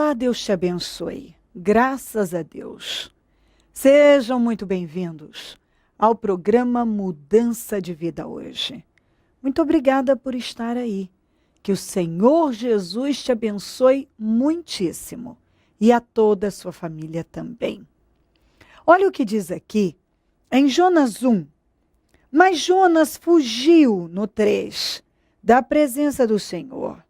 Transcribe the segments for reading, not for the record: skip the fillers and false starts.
Olá, Deus te abençoe. Graças a Deus. Sejam muito bem-vindos ao programa Mudança de Vida hoje. Muito obrigada por estar aí. Que o Senhor Jesus te abençoe muitíssimo e a toda a sua família também. Olha o que diz aqui em Jonas 1. Mas Jonas fugiu, no 3, da presença do Senhor.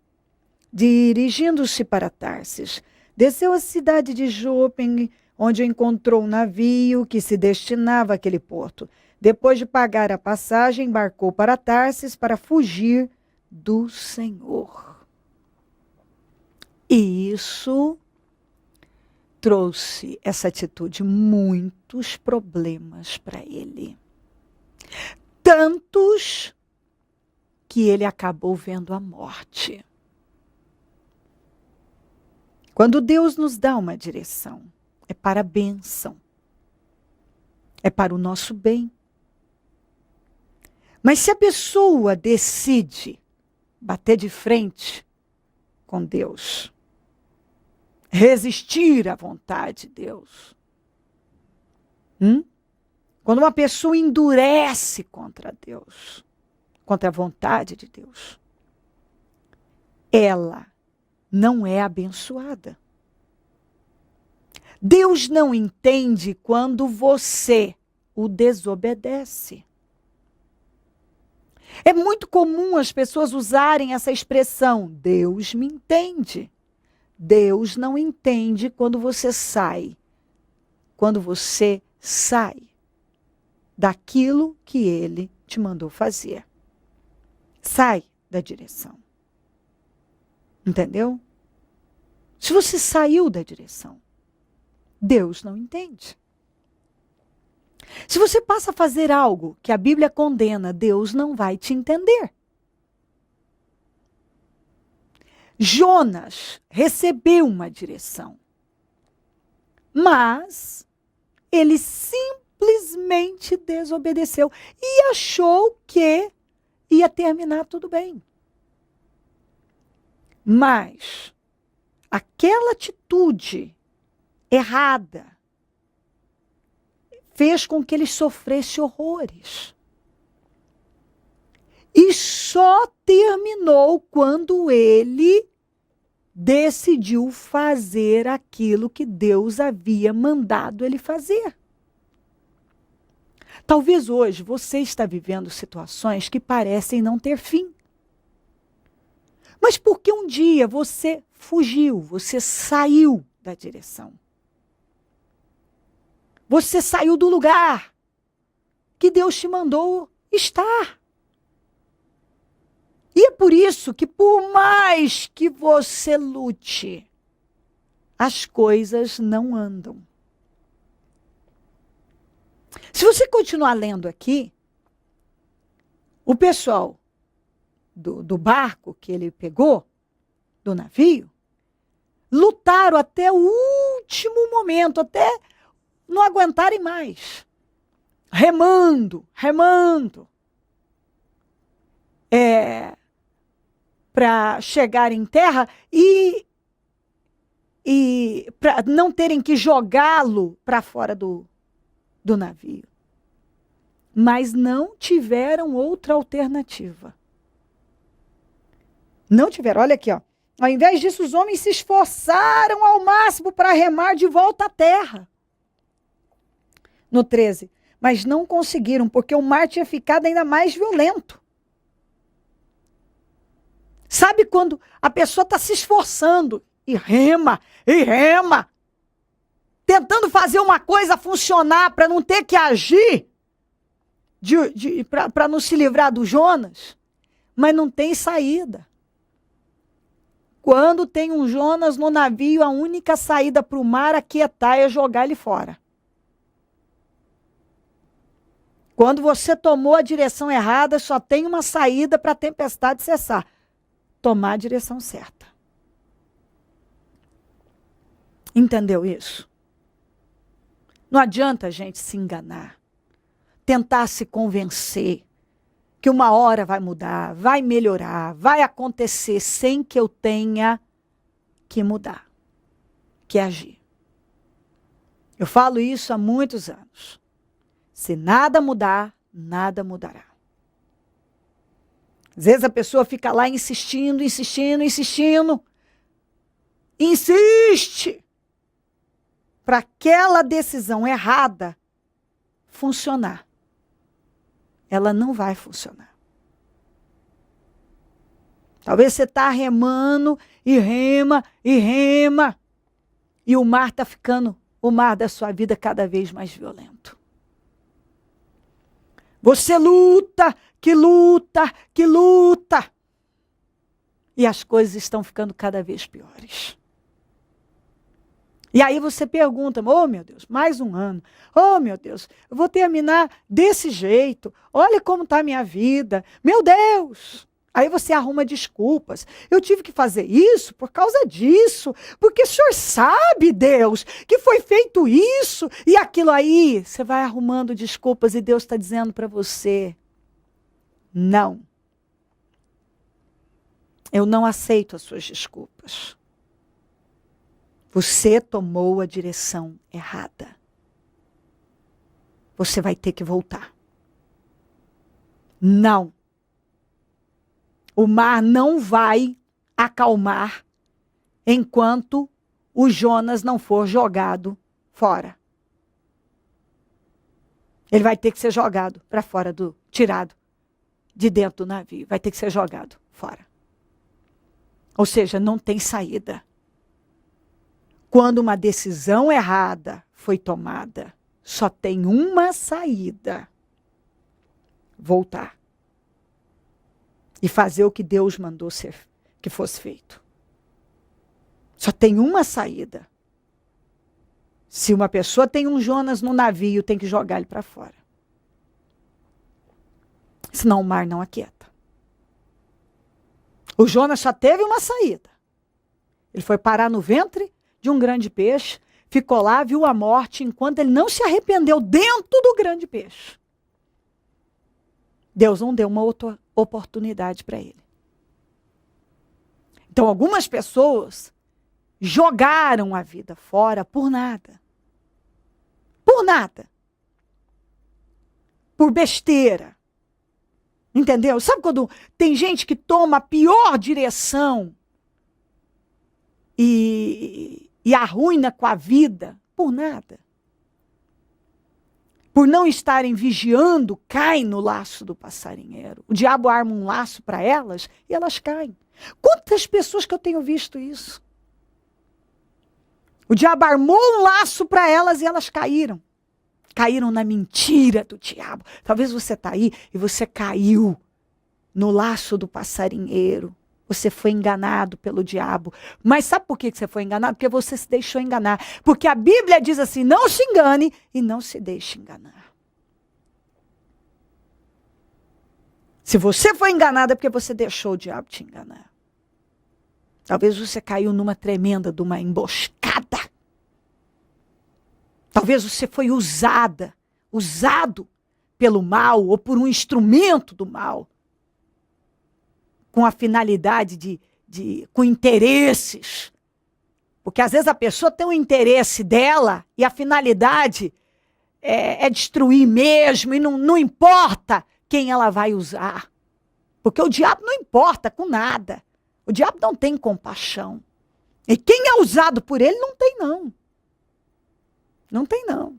Dirigindo-se para Tarsis, desceu à cidade de Jope, onde encontrou um navio que se destinava àquele porto. Depois de pagar a passagem, embarcou para Tarsis para fugir do Senhor. E isso trouxe essa atitude muitos problemas para ele. Tantos que ele acabou vendo a morte. Quando Deus nos dá uma direção, é para a bênção, é para o nosso bem. Mas se a pessoa decide bater de frente com Deus, resistir à vontade de Deus, quando uma pessoa endurece contra Deus, contra a vontade de Deus, ela não é abençoada. Deus não entende quando você o desobedece. É muito comum as pessoas usarem essa expressão, Deus me entende. Deus não entende quando você sai daquilo que Ele te mandou fazer. Sai da direção. Entendeu? Se você saiu da direção, Deus não entende. Se você passa a fazer algo que a Bíblia condena, Deus não vai te entender. Jonas recebeu uma direção, mas ele simplesmente desobedeceu e achou que ia terminar tudo bem. Mas aquela atitude errada fez com que ele sofresse horrores. E só terminou quando ele decidiu fazer aquilo que Deus havia mandado ele fazer. Talvez hoje você está vivendo situações que parecem não ter fim. Mas porque um dia você fugiu, você saiu da direção. Você saiu do lugar que Deus te mandou estar. E é por isso que, por mais que você lute, as coisas não andam. Se você continuar lendo aqui, o pessoal do barco que ele pegou, do navio, lutaram até o último momento, até não aguentarem mais. Remando. Para chegar em terra e para não terem que jogá-lo para fora do navio. Mas não tiveram outra alternativa. Não tiveram. Olha aqui, ó. Ao invés disso, os homens se esforçaram ao máximo para remar de volta à terra. No 13. Mas não conseguiram, porque o mar tinha ficado ainda mais violento. Sabe quando a pessoa está se esforçando e rema, tentando fazer uma coisa funcionar para não ter que agir, para não se livrar do Jonas, mas não tem saída. Quando tem um Jonas no navio, a única saída para o mar aquietar é jogar ele fora. Quando você tomou a direção errada, só tem uma saída para a tempestade cessar. Tomar a direção certa. Entendeu isso? Não adianta a gente se enganar, tentar se convencer que uma hora vai mudar, vai melhorar, vai acontecer sem que eu tenha que mudar. que agir. Eu falo isso há muitos anos. Se nada mudar, nada mudará. Às vezes a pessoa fica lá insistindo, insistindo, insistindo. Insiste para aquela decisão errada funcionar. Ela não vai funcionar. Talvez você está remando e rema e rema. E o mar está ficando, o mar da sua vida cada vez mais violento. Você luta, que luta, que luta. E as coisas estão ficando cada vez piores. E aí você pergunta, oh meu Deus, mais um ano. Oh meu Deus, eu vou terminar desse jeito. Olha como está a minha vida. Meu Deus. Aí você arruma desculpas. Eu tive que fazer isso por causa disso. Porque o Senhor sabe, Deus, que foi feito isso e aquilo aí. Você vai arrumando desculpas e Deus está dizendo para você, não. Eu não aceito as suas desculpas. Você tomou a direção errada. Você vai ter que voltar. Não. O mar não vai acalmar enquanto o Jonas não for jogado fora. Ele vai ter que ser jogado para fora tirado de dentro do navio. Vai ter que ser jogado fora. Ou seja, não tem saída. Quando uma decisão errada foi tomada, só tem uma saída: voltar. E fazer o que Deus mandou que fosse feito. Só tem uma saída. Se uma pessoa tem um Jonas no navio, tem que jogar ele para fora. Senão o mar não aquieta. O Jonas só teve uma saída. Ele foi parar no ventre de um grande peixe, ficou lá, viu a morte, enquanto ele não se arrependeu dentro do grande peixe. Deus não deu uma outra oportunidade para ele. Então, algumas pessoas jogaram a vida fora por nada. Por nada. Por besteira. Entendeu? Sabe quando tem gente que toma a pior direção e arruina com a vida por nada? Por não estarem vigiando, caem no laço do passarinheiro. O diabo arma um laço para elas e elas caem. Quantas pessoas que eu tenho visto isso? O diabo armou um laço para elas e elas caíram. Caíram na mentira do diabo. Talvez você está aí e você caiu no laço do passarinheiro. Você foi enganado pelo diabo. Mas sabe por que você foi enganado? Porque você se deixou enganar. Porque a Bíblia diz assim, não se engane e não se deixe enganar. Se você foi enganado é porque você deixou o diabo te enganar. Talvez você caiu numa tremenda, de uma emboscada. Talvez você foi usado pelo mal ou por um instrumento do mal. Com a finalidade com interesses. Porque às vezes a pessoa tem um interesse dela e a finalidade é destruir mesmo e não importa quem ela vai usar. Porque o diabo não importa com nada. O diabo não tem compaixão. E quem é usado por ele não tem não. Não tem não.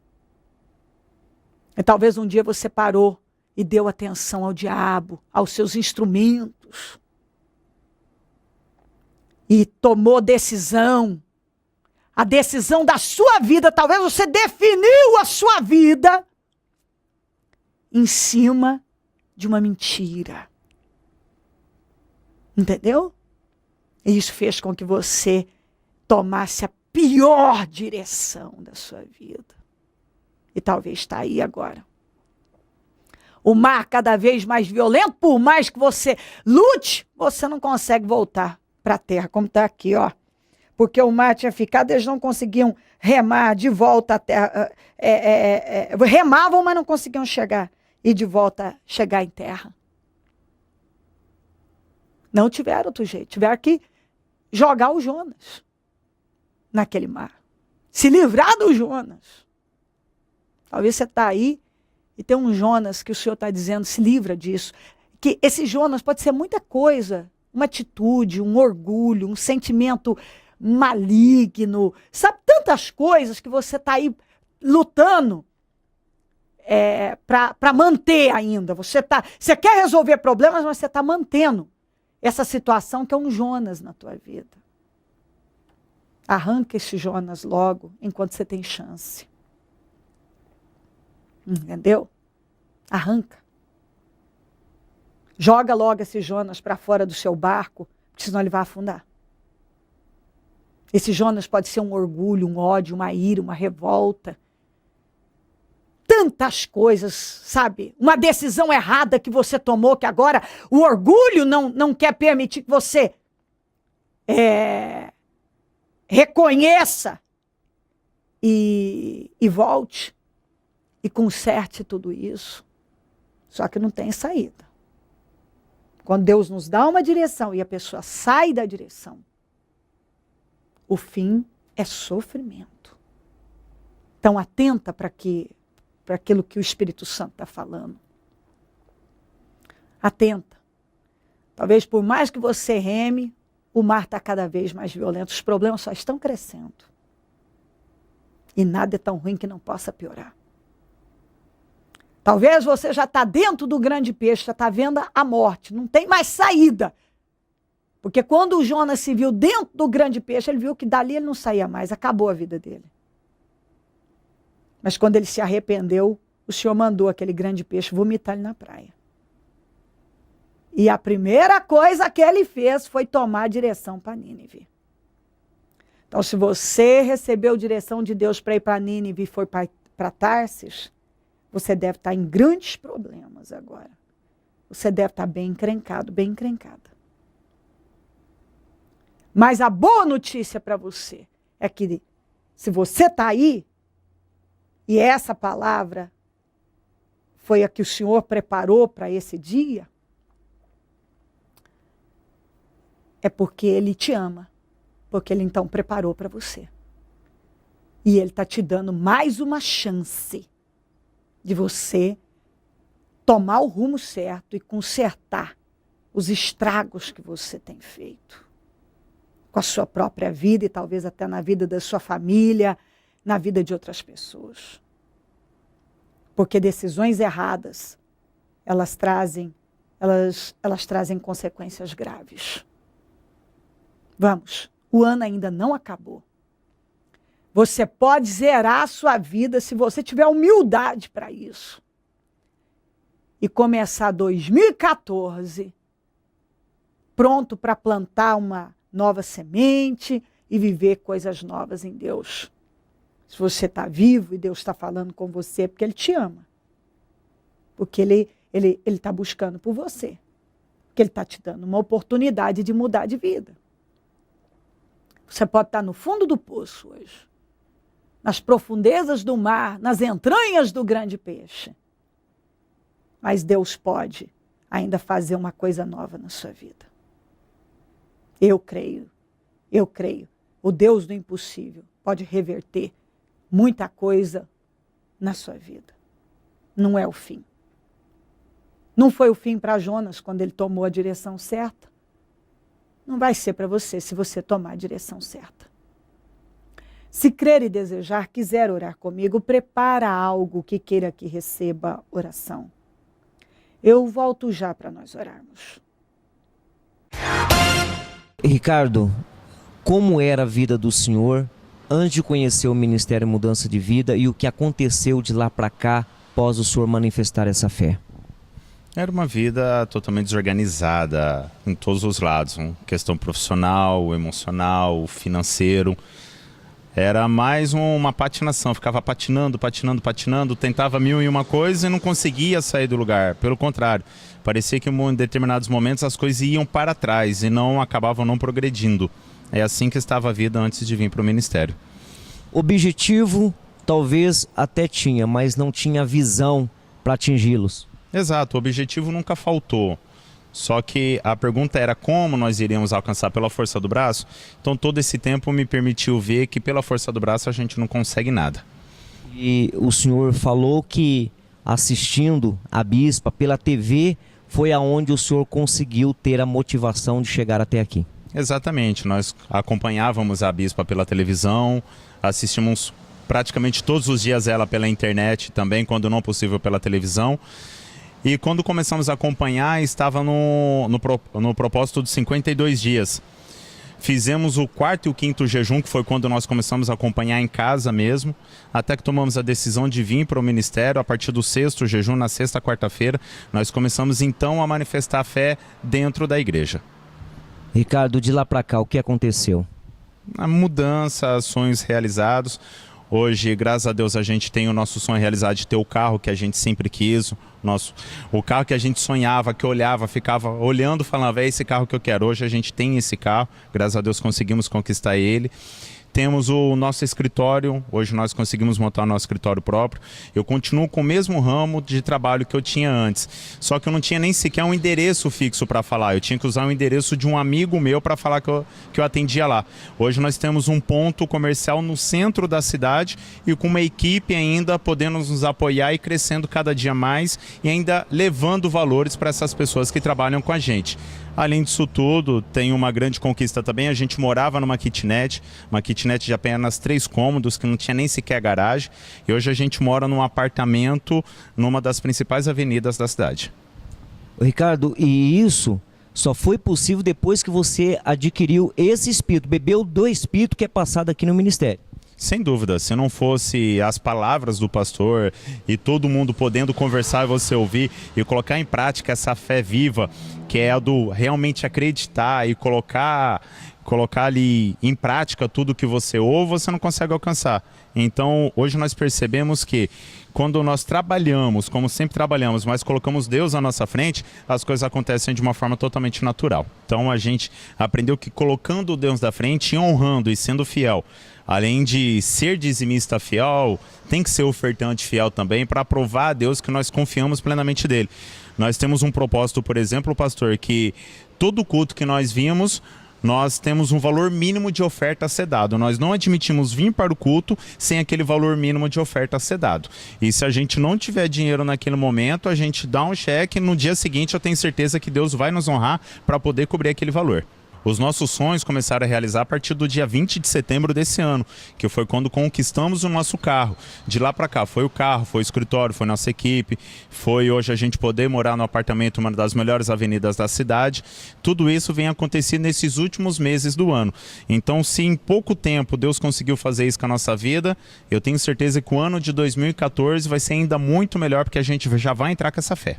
E talvez um dia você parou e deu atenção ao diabo, aos seus instrumentos. E tomou decisão. A decisão da sua vida, talvez você definiu a sua vida em cima de uma mentira. Entendeu? E isso fez com que você tomasse a pior direção da sua vida. E talvez está aí agora. O mar cada vez mais violento, por mais que você lute, você não consegue voltar para a terra, como está aqui, ó. Porque o mar tinha ficado, eles não conseguiam remar de volta à terra. Remavam, mas não conseguiam chegar. E de volta chegar em terra. Não tiveram outro jeito. Tiveram que jogar o Jonas naquele mar. Se livrar do Jonas. Talvez você está aí e tem um Jonas que o Senhor está dizendo, se livra disso. Que esse Jonas pode ser muita coisa. Uma atitude, um orgulho, um sentimento maligno. Sabe, tantas coisas que você está aí lutando para manter ainda. Você quer resolver problemas, mas você está mantendo essa situação que é um Jonas na tua vida. Arranca esse Jonas logo, enquanto você tem chance. Entendeu? Arranca. Joga logo esse Jonas para fora do seu barco, porque senão ele vai afundar. Esse Jonas pode ser um orgulho, um ódio, uma ira, uma revolta. Tantas coisas, sabe? Uma decisão errada que você tomou, que agora o orgulho não quer permitir que você reconheça e volte e conserte tudo isso. Só que não tem saída. Quando Deus nos dá uma direção e a pessoa sai da direção, o fim é sofrimento. Então atenta para aquilo que o Espírito Santo está falando. Atenta. Talvez por mais que você reme, o mar está cada vez mais violento. Os problemas só estão crescendo. E nada é tão ruim que não possa piorar. Talvez você já está dentro do grande peixe, já está vendo a morte. Não tem mais saída. Porque quando o Jonas se viu dentro do grande peixe, ele viu que dali ele não saía mais. Acabou a vida dele. Mas quando ele se arrependeu, o Senhor mandou aquele grande peixe vomitar ele na praia. E a primeira coisa que ele fez foi tomar a direção para Nínive. Então, se você recebeu direção de Deus para ir para Nínive e foi para Tarsis, você deve estar em grandes problemas agora. Você deve estar bem encrencado, bem encrencada. Mas a boa notícia para você é que se você está aí, e essa palavra foi a que o Senhor preparou para esse dia, é porque Ele te ama. Porque Ele então preparou para você. E Ele está te dando mais uma chance de você tomar o rumo certo e consertar os estragos que você tem feito. Com a sua própria vida e talvez até na vida da sua família, na vida de outras pessoas. Porque decisões erradas, elas trazem consequências graves. Vamos, o ano ainda não acabou. Você pode zerar a sua vida se você tiver humildade para isso. E começar 2014 pronto para plantar uma nova semente e viver coisas novas em Deus. Se você está vivo e Deus está falando com você, é porque Ele te ama. Porque Ele está buscando por você. Porque Ele está te dando uma oportunidade de mudar de vida. Você pode estar no fundo do poço hoje. Nas profundezas do mar, nas entranhas do grande peixe. Mas Deus pode ainda fazer uma coisa nova na sua vida. Eu creio. O Deus do impossível pode reverter muita coisa na sua vida. Não é o fim. Não foi o fim para Jonas quando ele tomou a direção certa. Não vai ser para você se você tomar a direção certa. Se crer e desejar, quiser orar comigo, prepara algo que queira que receba oração. Eu volto já para nós orarmos. Ricardo, como era a vida do senhor antes de conhecer o Ministério Mudança de Vida e o que aconteceu de lá para cá após o senhor manifestar essa fé? Era uma vida totalmente desorganizada em todos os lados, questão profissional, emocional, financeiro. Era mais uma patinação, ficava patinando, tentava 1001 coisa e não conseguia sair do lugar. Pelo contrário, parecia que em determinados momentos as coisas iam para trás e acabavam não progredindo. É assim que estava a vida antes de vir para o ministério. Objetivo talvez até tinha, mas não tinha visão para atingi-los. Exato, o objetivo nunca faltou. Só que a pergunta era como nós iríamos alcançar pela força do braço. Então todo esse tempo me permitiu ver que pela força do braço a gente não consegue nada. E o senhor falou que assistindo a bispa pela TV foi aonde o senhor conseguiu ter a motivação de chegar até aqui. Exatamente, nós acompanhávamos a bispa pela televisão, assistimos praticamente todos os dias ela pela internet também, quando não possível pela televisão. E quando começamos a acompanhar, estava no propósito de 52 dias. Fizemos o 4º e o 5º jejum, que foi quando nós começamos a acompanhar em casa mesmo, até que tomamos a decisão de vir para o ministério. A partir do 6º jejum, na sexta, quarta-feira, nós começamos então a manifestar a fé dentro da igreja. Ricardo, de lá para cá, o que aconteceu? A mudança, sonhos realizados. Hoje, graças a Deus, a gente tem o nosso sonho realizado de ter o carro que a gente sempre quis, o carro que a gente sonhava, que olhava, ficava olhando, falava, é esse carro que eu quero. Hoje a gente tem esse carro, graças a Deus conseguimos conquistar ele. Temos o nosso escritório, hoje nós conseguimos montar o nosso escritório próprio. Eu continuo com o mesmo ramo de trabalho que eu tinha antes, só que eu não tinha nem sequer um endereço fixo para falar. Eu tinha que usar o endereço de um amigo meu para falar que eu atendia lá. Hoje nós temos um ponto comercial no centro da cidade e com uma equipe ainda podendo nos apoiar e crescendo cada dia mais e ainda levando valores para essas pessoas que trabalham com a gente. Além disso tudo, tem uma grande conquista também. A gente morava numa kitnet de apenas 3 cômodos, que não tinha nem sequer garagem. E hoje a gente mora num apartamento numa das principais avenidas da cidade. Ricardo, e isso só foi possível depois que você adquiriu esse espírito, bebeu do espírito que é passado aqui no ministério. Sem dúvida, se não fosse as palavras do pastor e todo mundo podendo conversar e você ouvir e colocar em prática essa fé viva, que é a do realmente acreditar e colocar ali em prática tudo que você ouve, você não consegue alcançar. Então, hoje nós percebemos que quando nós trabalhamos, como sempre trabalhamos, mas colocamos Deus à nossa frente, as coisas acontecem de uma forma totalmente natural. Então, a gente aprendeu que colocando Deus da frente e honrando e sendo fiel, além de ser dizimista fiel, tem que ser ofertante fiel também para provar a Deus que nós confiamos plenamente dele. Nós temos um propósito, por exemplo, pastor, que todo culto que nós vimos, nós temos um valor mínimo de oferta a ser dado. Nós não admitimos vir para o culto sem aquele valor mínimo de oferta a ser dado. E se a gente não tiver dinheiro naquele momento, a gente dá um cheque e no dia seguinte eu tenho certeza que Deus vai nos honrar para poder cobrir aquele valor. Os nossos sonhos começaram a realizar a partir do dia 20 de setembro desse ano, que foi quando conquistamos o nosso carro. De lá para cá, foi o carro, foi o escritório, foi nossa equipe, foi hoje a gente poder morar no apartamento, uma das melhores avenidas da cidade. Tudo isso vem acontecendo nesses últimos meses do ano. Então, se em pouco tempo Deus conseguiu fazer isso com a nossa vida, eu tenho certeza que o ano de 2014 vai ser ainda muito melhor, porque a gente já vai entrar com essa fé.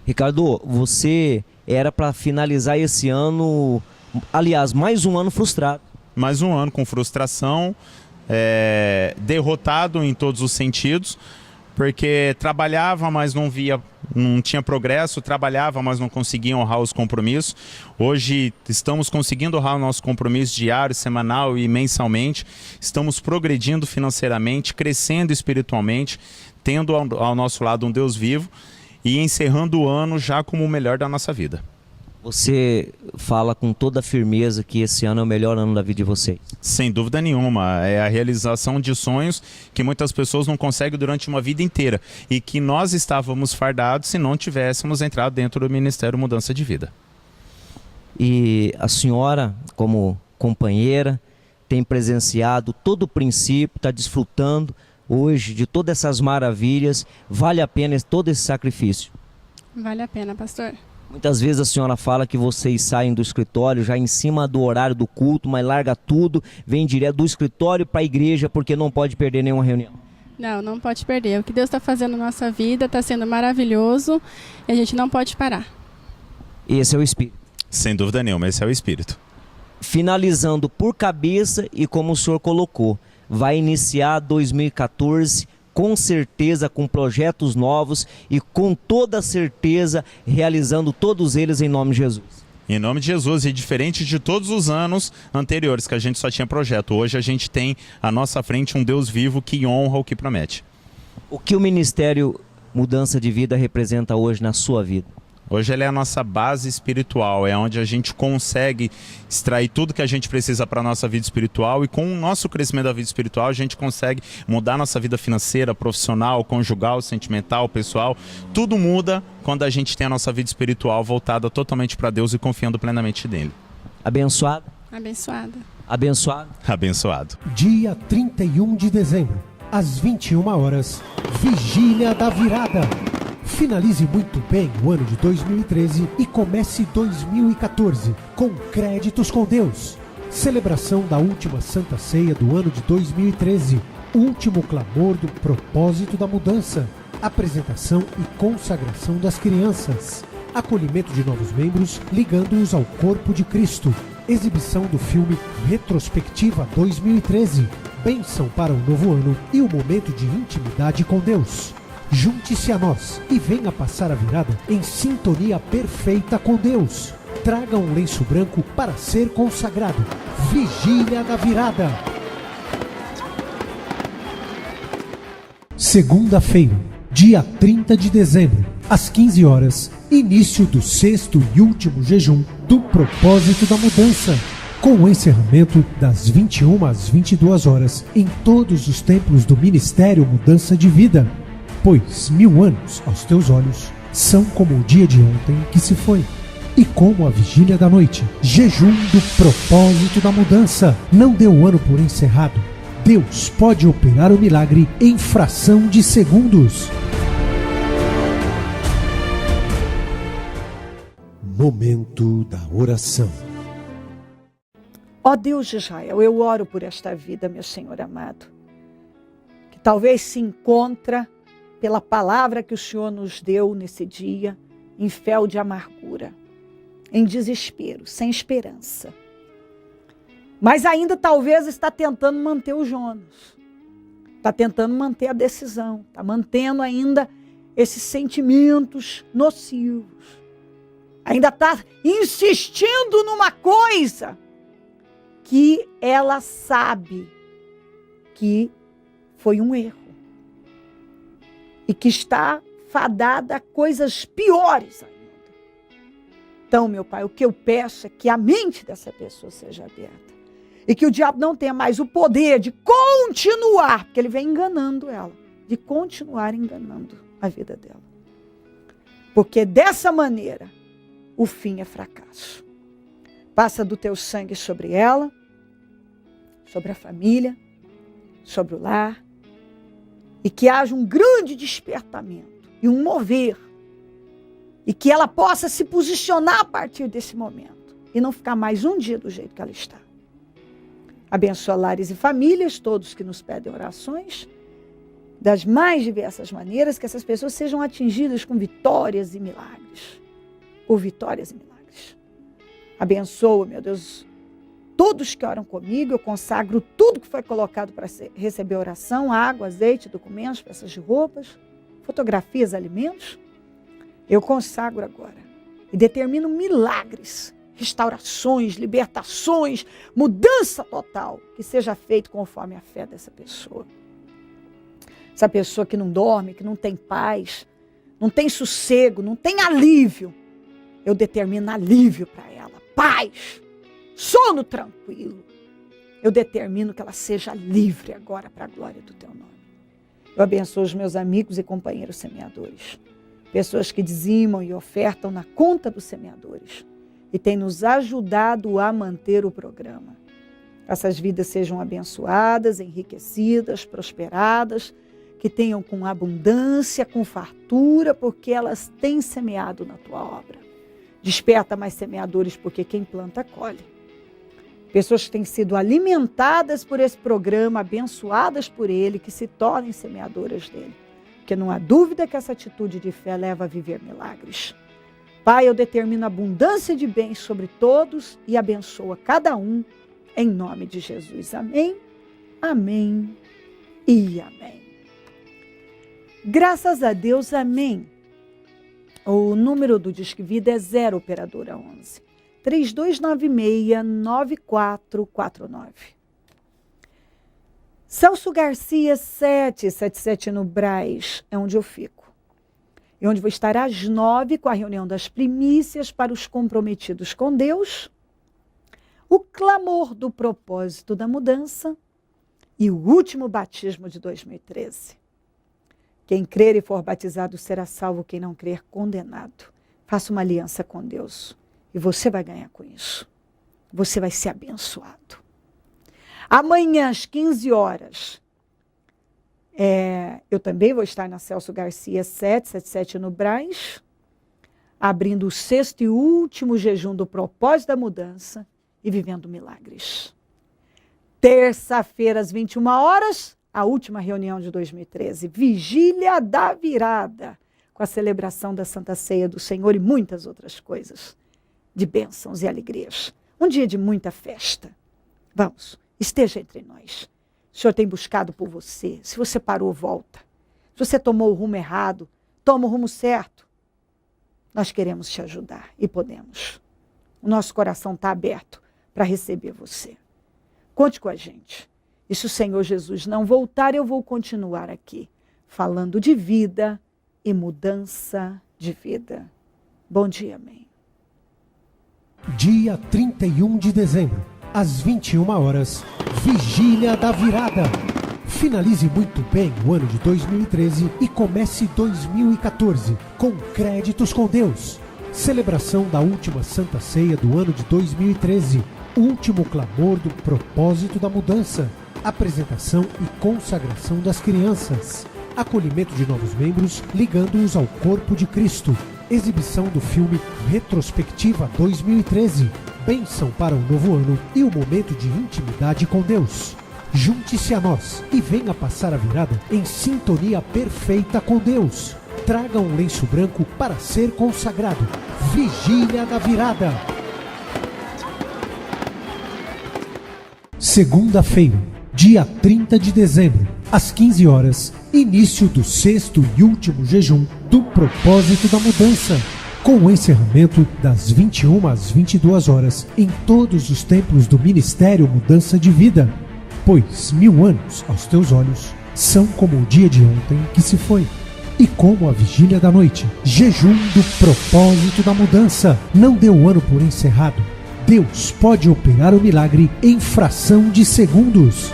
Ricardo, você era para finalizar esse ano... Aliás, mais um ano frustrado. Mais um ano com frustração, derrotado em todos os sentidos, porque trabalhava, mas não tinha progresso, trabalhava, mas não conseguia honrar os compromissos. Hoje estamos conseguindo honrar o nosso compromisso diário, semanal e mensalmente. Estamos progredindo financeiramente, crescendo espiritualmente, tendo ao nosso lado um Deus vivo e encerrando o ano já como o melhor da nossa vida. Você fala com toda firmeza que esse ano é o melhor ano da vida de vocês? Sem dúvida nenhuma. É a realização de sonhos que muitas pessoas não conseguem durante uma vida inteira. E que nós estávamos fardados se não tivéssemos entrado dentro do Ministério Mudança de Vida. E a senhora, como companheira, tem presenciado todo o princípio, está desfrutando hoje de todas essas maravilhas. Vale a pena todo esse sacrifício? Vale a pena, pastor. Muitas vezes a senhora fala que vocês saem do escritório já em cima do horário do culto, mas larga tudo, vem direto do escritório para a igreja porque não pode perder nenhuma reunião. Não pode perder. O que Deus está fazendo na nossa vida está sendo maravilhoso e a gente não pode parar. Esse é o Espírito. Sem dúvida nenhuma, esse é o Espírito. Finalizando por cabeça e como o senhor colocou, vai iniciar 2014 com certeza com projetos novos e com toda certeza realizando todos eles em nome de Jesus. Em nome de Jesus, e diferente de todos os anos anteriores que a gente só tinha projeto, hoje a gente tem à nossa frente um Deus vivo que honra o que promete. O que o Ministério Mudança de Vida representa hoje na sua vida? Hoje ele é a nossa base espiritual, é onde a gente consegue extrair tudo que a gente precisa para a nossa vida espiritual, e com o nosso crescimento da vida espiritual a gente consegue mudar nossa vida financeira, profissional, conjugal, sentimental, pessoal. Tudo muda quando a gente tem a nossa vida espiritual voltada totalmente para Deus e confiando plenamente nele. Abençoado? Abençoada. Abençoado? Abençoado. Dia 31 de dezembro, às 21 horas, Vigília da Virada. Finalize muito bem o ano de 2013 e comece 2014 com créditos com Deus. Celebração da última Santa Ceia do ano de 2013. Último clamor do propósito da mudança. Apresentação e consagração das crianças. Acolhimento de novos membros, ligando-os ao corpo de Cristo. Exibição do filme Retrospectiva 2013. Bênção para o novo ano e o momento de intimidade com Deus. Junte-se a nós e venha passar a virada em sintonia perfeita com Deus. Traga um lenço branco para ser consagrado. Vigília da Virada. Segunda-feira, dia 30 de dezembro, às 15 horas, início do sexto e último jejum do propósito da mudança, com o encerramento das 21 às 22 horas em todos os templos do Ministério Mudança de Vida. Pois 1000 anos aos teus olhos são como o dia de ontem que se foi, e como a vigília da noite. Jejum do propósito da mudança. Não dê o ano por encerrado. Deus pode operar o milagre em fração de segundos. Momento da oração. Ó Deus de Israel, eu oro por esta vida, meu Senhor amado, que talvez se encontra pela palavra que o Senhor nos deu nesse dia, em fel de amargura, em desespero, sem esperança. Mas ainda talvez está tentando manter o Jonas, está tentando manter a decisão, está mantendo ainda esses sentimentos nocivos, ainda está insistindo numa coisa que ela sabe que foi um erro. E que está fadada a coisas piores ainda. Então, meu Pai, o que eu peço é que a mente dessa pessoa seja aberta. E que o diabo não tenha mais o poder de continuar, porque ele vem enganando ela, de continuar enganando a vida dela. Porque dessa maneira, o fim é fracasso. Passa do teu sangue sobre ela, sobre a família, sobre o lar, e que haja um grande despertamento e um mover, e que ela possa se posicionar a partir desse momento e não ficar mais um dia do jeito que ela está. Abençoa lares e famílias, todos que nos pedem orações, das mais diversas maneiras, que essas pessoas sejam atingidas com vitórias e milagres, por vitórias e milagres. Abençoa, meu Deus, todos que oram comigo. Eu consagro tudo que foi colocado para receber oração: água, azeite, documentos, peças de roupas, fotografias, alimentos. Eu consagro agora e determino milagres, restaurações, libertações, mudança total, que seja feito conforme a fé dessa pessoa. Essa pessoa que não dorme, que não tem paz, não tem sossego, não tem alívio, eu determino alívio para ela, paz, sono tranquilo. Eu determino que ela seja livre agora para a glória do teu nome. Eu abençoo os meus amigos e companheiros semeadores, pessoas que dizimam e ofertam na conta dos semeadores e têm nos ajudado a manter o programa. Essas vidas sejam abençoadas, enriquecidas, prosperadas, que tenham com abundância, com fartura, porque elas têm semeado na tua obra. Desperta mais semeadores, porque quem planta, colhe. Pessoas que têm sido alimentadas por esse programa, abençoadas por ele, que se tornem semeadoras dele. Porque não há dúvida que essa atitude de fé leva a viver milagres. Pai, eu determino abundância de bens sobre todos e abençoa cada um, em nome de Jesus. Amém, amém e amém. Graças a Deus, amém. O número do Disque Vida é 0 operadora 11 3296-9449. Celso Garcia 777 no Brás, é onde eu fico. e onde vou estar às 9 com a reunião das primícias para os comprometidos com Deus, o clamor do propósito da mudança e o último batismo de 2013. Quem crer e for batizado será salvo, quem não crer, condenado. Faça uma aliança com Deus e você vai ganhar com isso. Você vai ser abençoado. Amanhã, às 15 horas, eu também vou estar na Celso Garcia 777 no Brás, abrindo o 6º e último jejum do propósito da mudança e vivendo milagres. Terça-feira, às 21 horas, a última reunião de 2013, Vigília da Virada, com a celebração da Santa Ceia do Senhor e muitas outras coisas, de bênçãos e alegrias. Um dia de muita festa. Vamos, esteja entre nós. O Senhor tem buscado por você. Se você parou, volta. Se você tomou o rumo errado, toma o rumo certo. Nós queremos te ajudar e podemos. O nosso coração está aberto para receber você. Conte com a gente. E se o Senhor Jesus não voltar, eu vou continuar aqui, falando de vida e mudança de vida. Bom dia, amém. Dia 31 de dezembro, às 21 horas, Vigília da Virada. Finalize muito bem o ano de 2013 e comece 2014 com créditos com Deus. Celebração da última Santa Ceia do ano de 2013. Último clamor do propósito da mudança. Apresentação e consagração das crianças. Acolhimento de novos membros, ligando-os ao corpo de Cristo. Exibição do filme Retrospectiva 2013. Bênção para o novo ano e o momento de intimidade com Deus. Junte-se a nós e venha passar a virada em sintonia perfeita com Deus. Traga um lenço branco para ser consagrado. Vigília da Virada. Segunda-feira, dia 30 de dezembro, às 15 horas, início do 6º e último jejum do propósito da mudança, com o encerramento das 21 às 22 horas em todos os templos do Ministério Mudança de Vida, pois 1000 anos aos teus olhos são como o dia de ontem que se foi, e como a vigília da noite, jejum do propósito da mudança. Não dê o ano por encerrado. Deus pode operar o milagre em fração de segundos.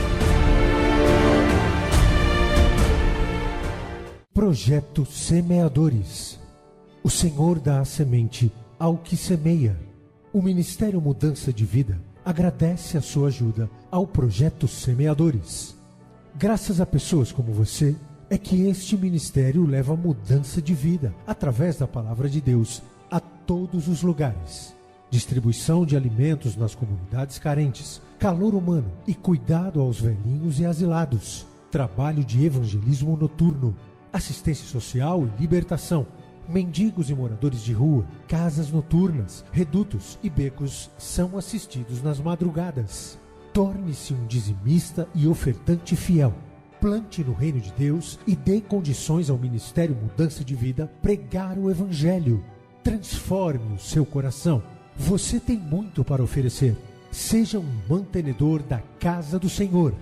Projeto Semeadores. O Senhor dá a semente ao que semeia. O Ministério Mudança de Vida agradece a sua ajuda ao Projeto Semeadores. Graças a pessoas como você, é que este ministério leva mudança de vida através da Palavra de Deus a todos os lugares. Distribuição de alimentos nas comunidades carentes, calor humano e cuidado aos velhinhos e asilados, trabalho de evangelismo noturno, assistência social e libertação, mendigos e moradores de rua, casas noturnas, redutos e becos são assistidos nas madrugadas. Torne-se um dizimista e ofertante fiel. Plante no reino de Deus e dê condições ao Ministério Mudança de Vida pregar o Evangelho. Transforme o seu coração. Você tem muito para oferecer. Seja um mantenedor da casa do Senhor.